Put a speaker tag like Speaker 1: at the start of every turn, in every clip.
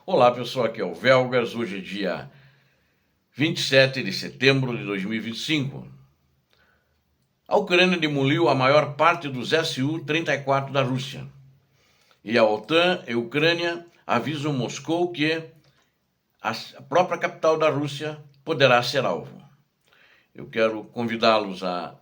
Speaker 1: Olá pessoal, aqui é o Velgas, hoje é dia 27 de setembro de 2025. A Ucrânia demoliu a maior parte dos Su-34 da Rússia. E a OTAN e a Ucrânia avisam Moscou que a própria capital da Rússia poderá ser alvo. Eu quero convidá-los a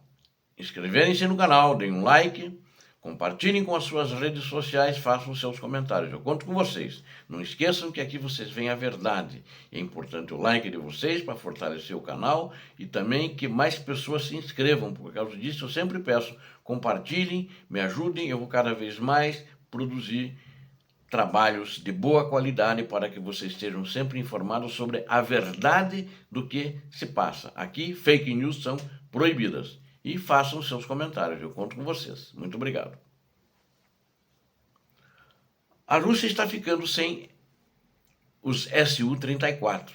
Speaker 1: inscreverem-se no canal, deem um like, compartilhem com as suas redes sociais, façam seus comentários. Eu conto com vocês. Não esqueçam que aqui vocês veem a verdade. É importante o like de vocês para fortalecer o canal e também que mais pessoas se inscrevam. Por causa disso, eu sempre peço, compartilhem, me ajudem. Eu vou cada vez mais produzir trabalhos de boa qualidade para que vocês estejam sempre informados sobre a verdade do que se passa. Aqui, fake news são proibidas. E façam seus comentários, eu conto com vocês. Muito obrigado. A Rússia está ficando sem os Su-34,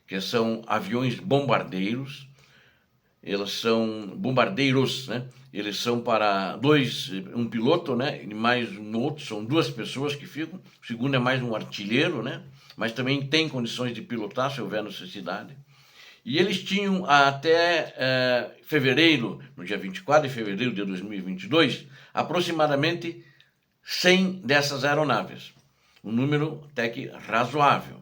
Speaker 1: que são aviões bombardeiros. Eles são bombardeiros, né? Eles são para um piloto, né? E mais um outro, são duas pessoas que ficam. O segundo é mais um artilheiro, né? Mas também tem condições de pilotar se houver necessidade. E eles tinham até fevereiro, no dia 24 de fevereiro de 2022, aproximadamente 100 dessas aeronaves. Um número até que razoável.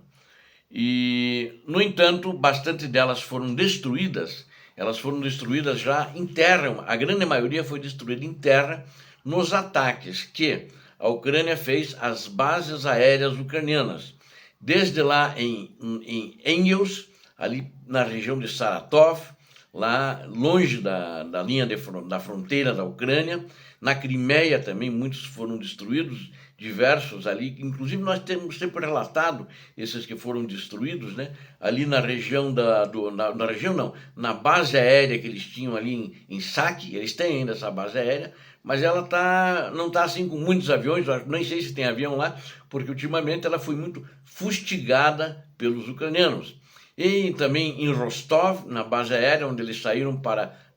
Speaker 1: E, no entanto, bastante delas foram destruídas. Elas foram destruídas já em terra. A grande maioria foi destruída em terra nos ataques que a Ucrânia fez às bases aéreas ucranianas. Desde lá em Engels, ali na região de Saratov, lá longe da linha da fronteira da Ucrânia. Na Crimeia também muitos foram destruídos, diversos ali, inclusive nós temos sempre relatado esses que foram destruídos, né? Ali na região na base aérea que eles tinham ali em Saki, eles têm ainda essa base aérea, mas ela não está assim com muitos aviões, nem sei se tem avião lá, porque ultimamente ela foi muito fustigada pelos ucranianos. E também em Rostov, na base aérea, onde eles saíram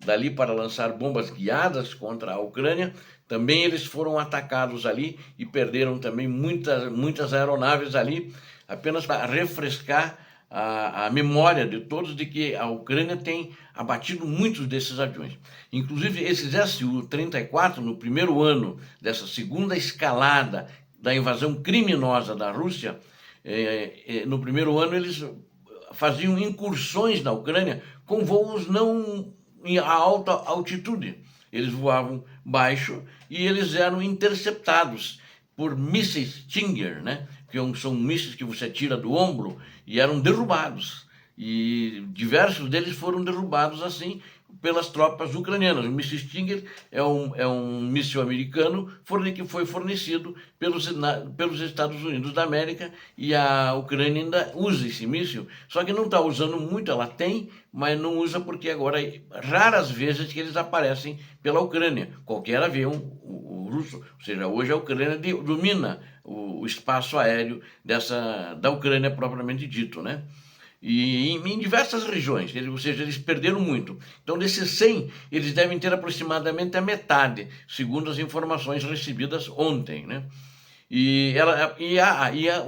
Speaker 1: dali para lançar bombas guiadas contra a Ucrânia, também eles foram atacados ali e perderam também muitas aeronaves ali, apenas para refrescar a memória de todos de que a Ucrânia tem abatido muitos desses aviões. Inclusive, esses Su-34, no primeiro ano dessa segunda escalada da invasão criminosa da Rússia, no primeiro ano eles faziam incursões na Ucrânia com voos não a alta altitude. Eles voavam baixo e eles eram interceptados por mísseis Stinger, né? Que são mísseis que você tira do ombro, e eram derrubados. E diversos deles foram derrubados assim pelas tropas ucranianas. O míssil Stinger é um míssil americano que foi fornecido pelos Estados Unidos da América, e a Ucrânia ainda usa esse míssil, só que não está usando muito. Ela tem, mas não usa porque agora raras vezes que eles aparecem pela Ucrânia. Qualquer avião o russo, ou seja, hoje a Ucrânia domina o espaço aéreo da Ucrânia propriamente dito, né? E em diversas regiões, ou seja, eles perderam muito. Então, desses 100, eles devem ter aproximadamente a metade, segundo as informações recebidas ontem, né?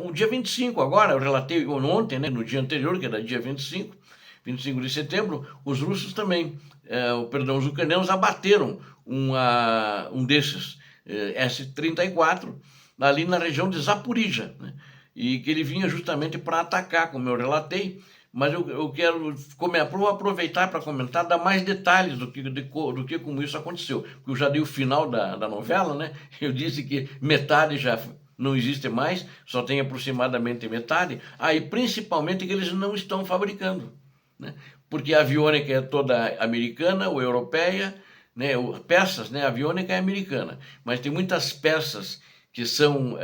Speaker 1: O dia 25 agora, eu relatei ontem, né, no dia anterior, que era dia 25 de setembro, os russos também, os ucranianos abateram um desses S-34 ali na região de Zaporizhia, né? E que ele vinha justamente para atacar, como eu relatei, mas eu quero aproveitar para comentar, dar mais detalhes do que como isso aconteceu, porque eu já dei o final da novela, né? Eu disse que metade já não existe mais, só tem aproximadamente metade, aí principalmente que eles não estão fabricando, né? Porque a aviônica é toda americana ou europeia, né? Peças, né? A aviônica é americana, mas tem muitas peças que são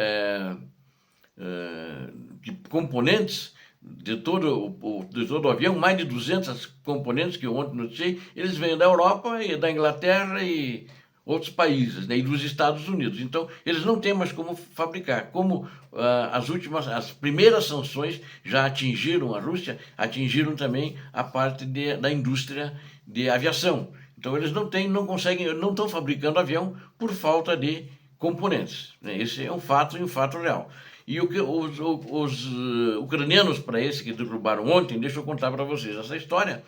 Speaker 1: componentes de todo o avião, mais de 200 componentes que eu ontem noticiei, eles vêm da Europa e da Inglaterra e outros países, né, e dos Estados Unidos. Então, eles não têm mais como fabricar. Como as primeiras sanções já atingiram a Rússia, atingiram também a parte da indústria de aviação. Então, eles não conseguem, não estão fabricando avião por falta de componentes, né? Esse é um fato e um fato real. E o que os ucranianos, para esse que derrubaram ontem, deixa eu contar para vocês essa história,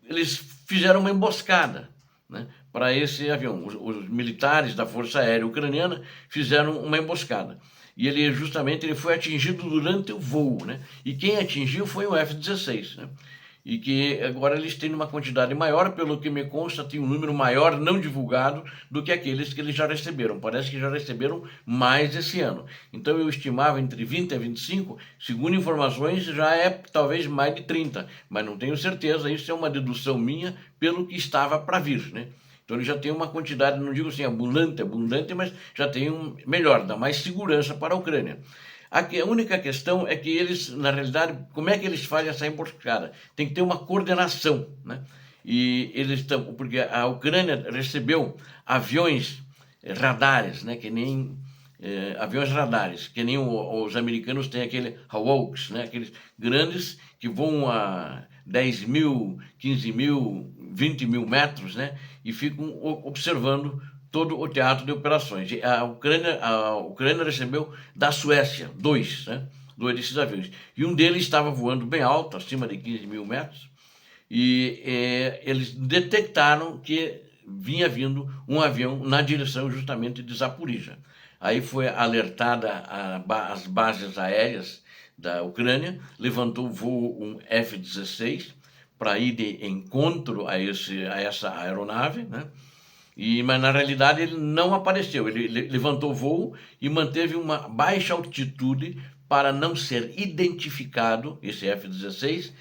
Speaker 1: eles fizeram uma emboscada, né, para esse avião. Os militares da Força Aérea Ucraniana fizeram uma emboscada. E ele foi atingido durante o voo, né? E quem atingiu foi o F-16, né? E que agora eles têm uma quantidade maior, pelo que me consta, tem um número maior não divulgado do que aqueles que eles já receberam. Parece que já receberam mais esse ano. Então eu estimava entre 20 a 25, segundo informações já é talvez mais de 30, mas não tenho certeza, isso é uma dedução minha pelo que estava para vir, né? Então ele já tem uma quantidade, não digo assim abundante, mas já tem melhor, dá mais segurança para a Ucrânia. A única questão é que eles, na realidade, como é que eles fazem essa emboscada? Tem que ter uma coordenação, né? E eles estão, porque a Ucrânia recebeu aviões radares, né? Que nem aviões radares, que nem os americanos têm aquele Hawks, né? Aqueles grandes que voam a 10 mil, 15 mil, 20 mil metros, né? E ficam observando todo o teatro de operações. A Ucrânia recebeu da Suécia dois, né? Dois desses aviões. E um deles estava voando bem alto, acima de 15 mil metros, e eles detectaram que vinha vindo um avião na direção justamente de Zaporizhia. Aí foi alertada as bases aéreas da Ucrânia, levantou o voo um F-16 para ir de encontro a essa aeronave, né? Mas na realidade ele não apareceu, ele levantou o voo e manteve uma baixa altitude para não ser identificado, esse F-16,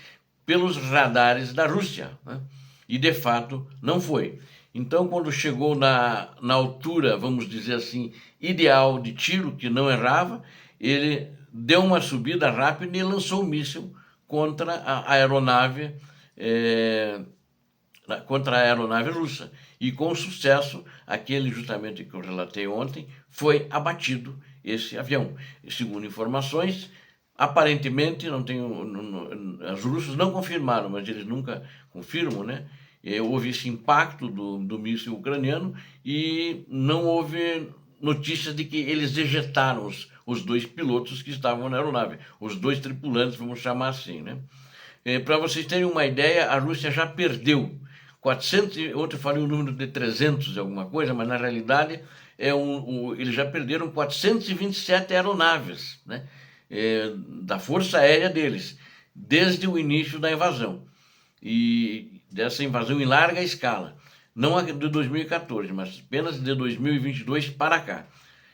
Speaker 1: pelos radares da Rússia, né? E de fato não foi. Então quando chegou na altura, vamos dizer assim, ideal de tiro, que não errava, ele deu uma subida rápida e lançou um míssil contra a aeronave russa. E com sucesso, aquele justamente que eu relatei ontem, foi abatido esse avião. E, segundo informações, aparentemente, não tenho, os russos não confirmaram, mas eles nunca confirmam, né? Houve esse impacto do míssil ucraniano e não houve notícia de que eles ejetaram os dois pilotos que estavam na aeronave, os dois tripulantes, vamos chamar assim, né? Para vocês terem uma ideia, a Rússia já perdeu 400, ontem eu falei o número de 300 e alguma coisa, mas na realidade eles já perderam 427 aeronaves, né, da Força Aérea deles, desde o início da invasão. E dessa invasão em larga escala. Não a de 2014, mas apenas de 2022 para cá.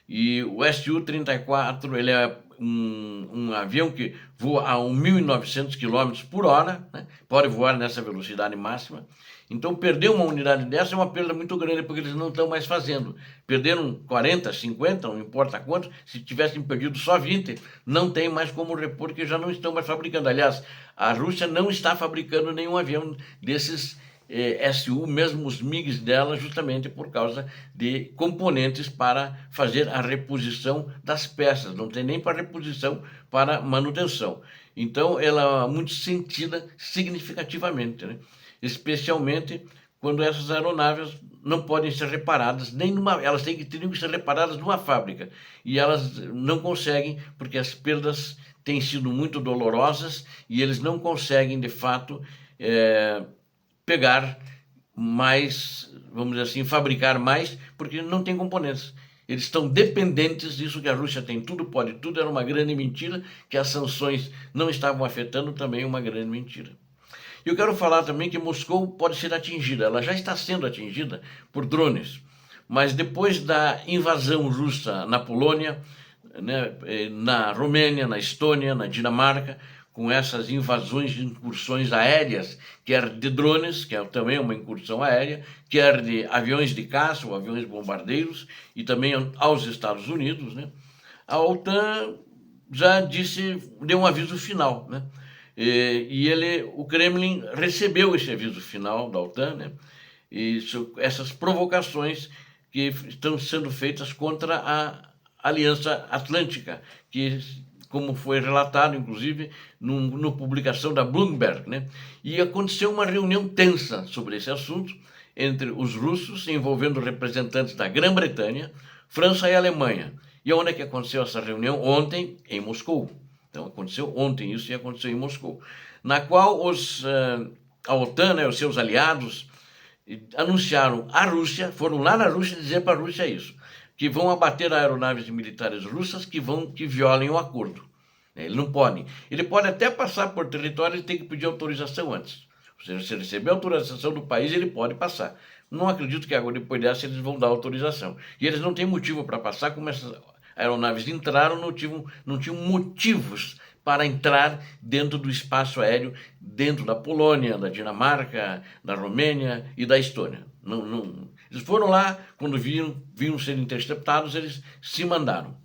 Speaker 1: E o Su-34, ele é um avião que voa a 1.900 km por hora, né? Pode voar nessa velocidade máxima. Então, perder uma unidade dessa é uma perda muito grande, porque eles não estão mais fazendo. Perderam 40, 50, não importa quanto, se tivessem perdido só 20, não tem mais como repor, porque já não estão mais fabricando. Aliás, a Rússia não está fabricando nenhum avião desses Su, mesmo os MiGs dela, justamente por causa de componentes para fazer a reposição das peças, não tem nem para reposição, para manutenção. Então, ela é muito sentida significativamente, né? Especialmente quando essas aeronaves não podem ser reparadas, elas teriam que ser reparadas numa fábrica, e elas não conseguem, porque as perdas têm sido muito dolorosas, e eles não conseguem, de fato, pegar mais, vamos dizer assim, fabricar mais, porque não tem componentes. Eles estão dependentes disso, que a Rússia tem tudo, pode tudo, era uma grande mentira, que as sanções não estavam afetando, também uma grande mentira. E eu quero falar também que Moscou pode ser atingida, ela já está sendo atingida por drones, mas depois da invasão russa na Polônia, né, na Romênia, na Estônia, na Dinamarca, com essas invasões de incursões aéreas, quer de drones, que é também uma incursão aérea, quer de aviões de caça ou aviões bombardeiros, e também aos Estados Unidos, né? A OTAN já deu um aviso final, né? O Kremlin recebeu esse aviso final da OTAN, né? E essas provocações que estão sendo feitas contra a Aliança Atlântica, que, como foi relatado, inclusive, numa publicação da Bloomberg, né? E aconteceu uma reunião tensa sobre esse assunto entre os russos, envolvendo representantes da Grã-Bretanha, França e Alemanha. E onde é que aconteceu essa reunião? Ontem, em Moscou. Então, aconteceu ontem isso e aconteceu em Moscou. Na qual a OTAN, né, os seus aliados, anunciaram a Rússia, foram lá na Rússia dizer para a Rússia isso, que vão abater aeronaves militares russas que violem o acordo. Ele não pode. Ele pode até passar por território, ele tem que pedir autorização antes. Ou seja, se ele receber autorização do país, ele pode passar. Não acredito que agora, depois dessa, eles vão dar autorização. E eles não têm motivo para passar, como essas aeronaves entraram, não tinham motivos para entrar dentro do espaço aéreo, dentro da Polônia, da Dinamarca, da Romênia e da Estônia. Eles foram lá, quando viram ser interceptados, eles se mandaram.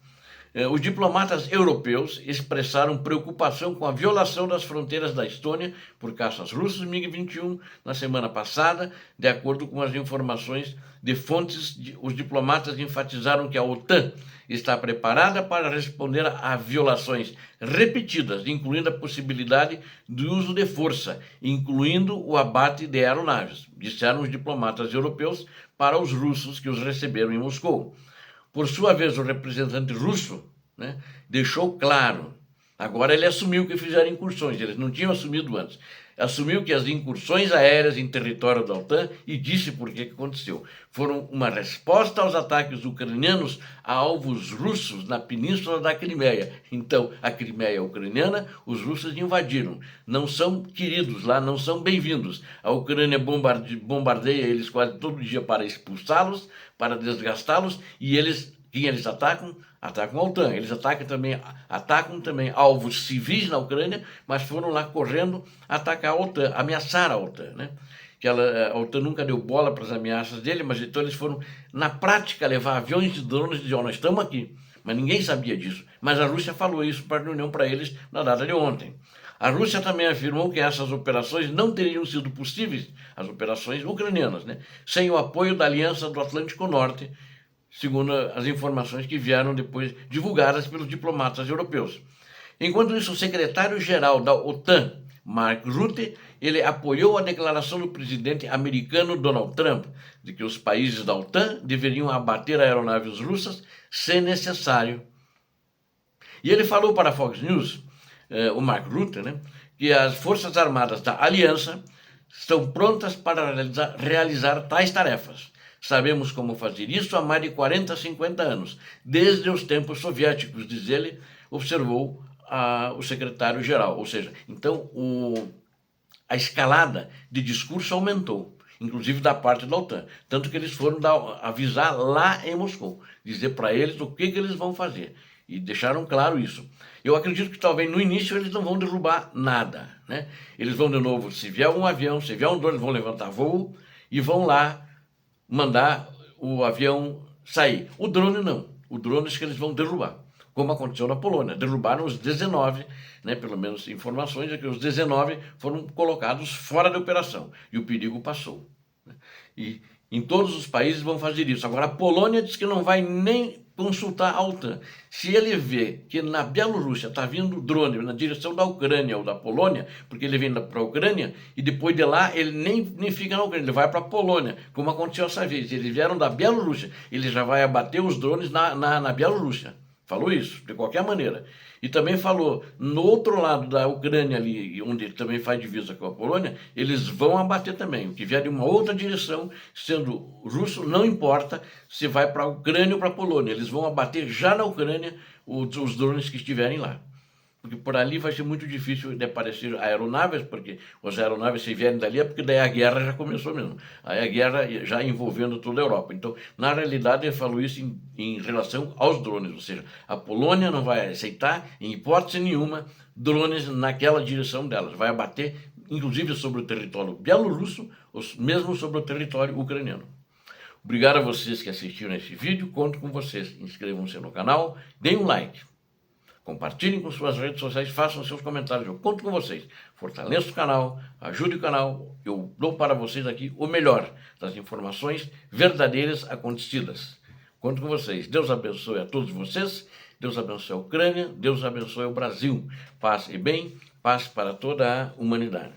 Speaker 1: Os diplomatas europeus expressaram preocupação com a violação das fronteiras da Estônia por caças russos MiG-21 na semana passada. De acordo com as informações de fontes, os diplomatas enfatizaram que a OTAN está preparada para responder a violações repetidas, incluindo a possibilidade do uso de força, incluindo o abate de aeronaves, disseram os diplomatas europeus para os russos que os receberam em Moscou. Por sua vez, o representante russo, né, deixou claro, agora ele assumiu que fizeram incursões, eles não tinham assumido antes, assumiu que as incursões aéreas em território da OTAN e disse por que aconteceu. Foram uma resposta aos ataques ucranianos a alvos russos na península da Crimeia. Então, a Crimeia ucraniana, os russos invadiram. Não são queridos lá, não são bem-vindos. A Ucrânia bombardeia eles quase todo dia para expulsá-los, para desgastá-los, e quem eles atacam? Atacam a OTAN. Eles atacam também alvos civis na Ucrânia, mas foram lá correndo atacar a OTAN, ameaçar a OTAN, né? A OTAN nunca deu bola para as ameaças dele, mas então eles foram, na prática, levar aviões de drones e dizer, nós estamos aqui. Mas ninguém sabia disso. Mas a Rússia falou isso para a reunião para eles na data de ontem. A Rússia também afirmou que essas operações não teriam sido possíveis, as operações ucranianas, né, sem o apoio da Aliança do Atlântico Norte, segundo as informações que vieram depois divulgadas pelos diplomatas europeus. Enquanto isso, o secretário-geral da OTAN, Mark Rutte, ele apoiou a declaração do presidente americano Donald Trump de que os países da OTAN deveriam abater aeronaves russas se necessário. E ele falou para a Fox News, o Mark Rutte, né, que as Forças Armadas da Aliança estão prontas para realizar tais tarefas. Sabemos como fazer isso há mais de 40, 50 anos, desde os tempos soviéticos, diz ele, observou o secretário-geral. Ou seja, então a escalada de discurso aumentou, inclusive da parte da OTAN. Tanto que eles foram avisar lá em Moscou, dizer para eles o que eles vão fazer. E deixaram claro isso. Eu acredito que talvez no início eles não vão derrubar nada, né? Eles vão de novo, se vier um avião, se vier um drone, vão levantar voo e vão lá mandar o avião sair. O drone não. O drone é que eles vão derrubar, como aconteceu na Polônia. Derrubaram os 19, né, pelo menos informações é que os 19 foram colocados fora de operação e o perigo passou. E em todos os países vão fazer isso. Agora, a Polônia diz que não vai nem consultar a OTAN. Se ele vê que na Bielorrússia está vindo drone na direção da Ucrânia ou da Polônia, porque ele vem para a Ucrânia, e depois de lá ele nem fica na Ucrânia, ele vai para a Polônia, como aconteceu essa vez. Eles vieram da Bielorrússia, ele já vai abater os drones na Bielorrússia. Falou isso, de qualquer maneira. E também falou, no outro lado da Ucrânia ali, onde ele também faz divisa com a Polônia, eles vão abater também. O que vier de uma outra direção, sendo russo, não importa se vai para a Ucrânia ou para a Polônia. Eles vão abater já na Ucrânia os drones que estiverem lá. Porque por ali vai ser muito difícil de aparecer aeronaves, porque as aeronaves se vierem dali é porque daí a guerra já começou mesmo. Aí a guerra já envolvendo toda a Europa. Então, na realidade, ele falou isso em relação aos drones, ou seja, a Polônia não vai aceitar, em hipótese nenhuma, drones naquela direção delas. Vai abater, inclusive, sobre o território bielorrusso, ou mesmo sobre o território ucraniano. Obrigado a vocês que assistiram esse vídeo, conto com vocês. Inscrevam-se no canal, deem um like. Compartilhem com suas redes sociais, façam seus comentários, eu conto com vocês. Fortaleça o canal, ajude o canal, eu dou para vocês aqui o melhor das informações verdadeiras acontecidas. Conto com vocês. Deus abençoe a todos vocês, Deus abençoe a Ucrânia, Deus abençoe o Brasil. Paz e bem, paz para toda a humanidade.